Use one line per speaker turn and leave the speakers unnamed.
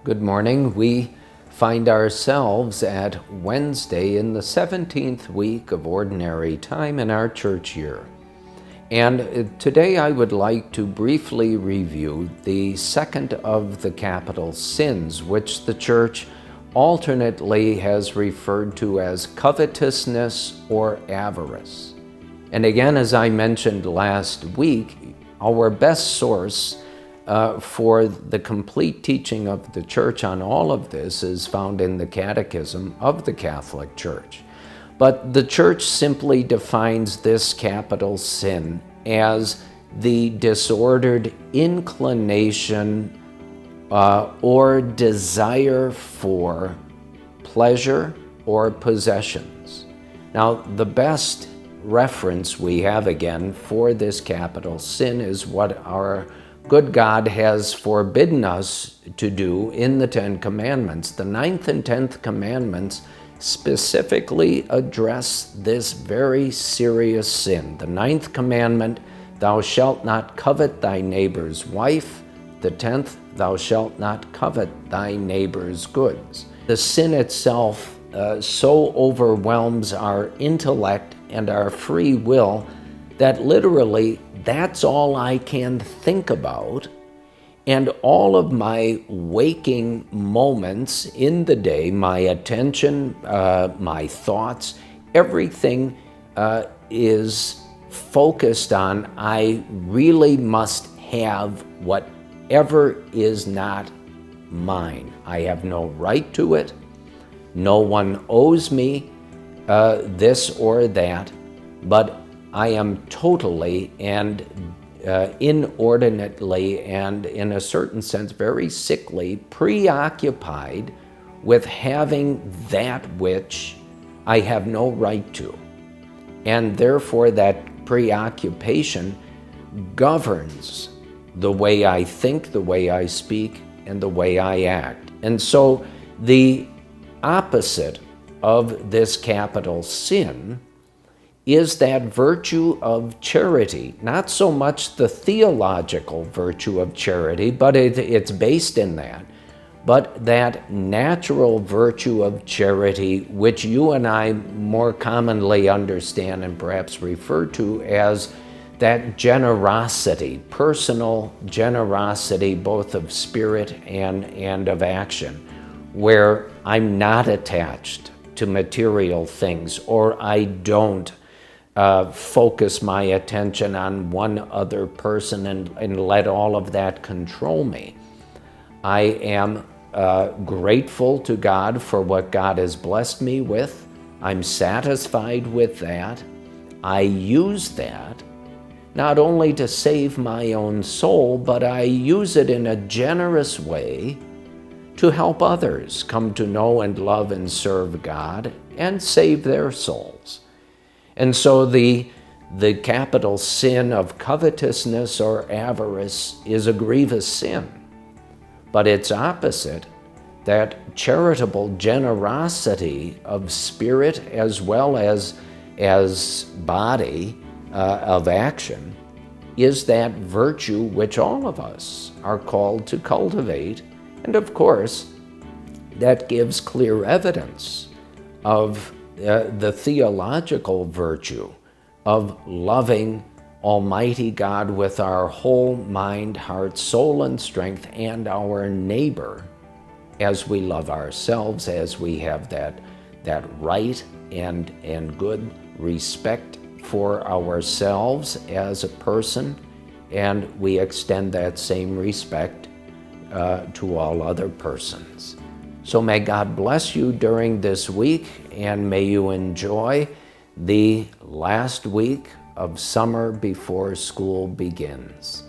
Good morning. We find ourselves at Wednesday in the 17th week of Ordinary Time in our church year. And today I would like to briefly review the second of the capital sins, which the Church alternately has referred to as covetousness or avarice. And again, as I mentioned last week, our best source for the complete teaching of the Church on all of this is found in the Catechism of the Catholic Church. But the Church simply defines this capital sin as the disordered inclination or desire for pleasure or possessions. Now, the best reference we have again for this capital sin is what our good God has forbidden us to do in the Ten Commandments. The 9th and 10th commandments specifically address this very serious sin. The 9th commandment, thou shalt not covet thy neighbor's wife. The 10th, thou shalt not covet thy neighbor's goods. The sin itself so overwhelms our intellect and our free will that literally that's all I can think about, and all of my waking moments in the day, my attention, my thoughts, everything is focused on I really must have whatever is not mine. I have no right to it. No one owes me this or that, but I am totally and inordinately and in a certain sense very sickly preoccupied with having that which I have no right to. And therefore that preoccupation governs the way I think, the way I speak, and the way I act. And so the opposite of this capital sin is that virtue of charity, not so much the theological virtue of charity, but it's based in that, but that natural virtue of charity, which you and I more commonly understand and perhaps refer to as that generosity, personal generosity, both of spirit and of action, where I'm not attached to material things, or I don't focus my attention on one other person and let all of that control me. I am grateful to God for what God has blessed me with. I'm satisfied with that. I use that not only to save my own soul, but I use it in a generous way to help others come to know and love and serve God and save their souls. And so the capital sin of covetousness or avarice is a grievous sin. But its opposite, that charitable generosity of spirit as well as body of action, is that virtue which all of us are called to cultivate. And of course, that gives clear evidence of the theological virtue of loving Almighty God with our whole mind, heart, soul, and strength, and our neighbor as we love ourselves, as we have that right and good respect for ourselves as a person, and we extend that same respect to all other persons. So may God bless you during this week, and may you enjoy the last week of summer before school begins.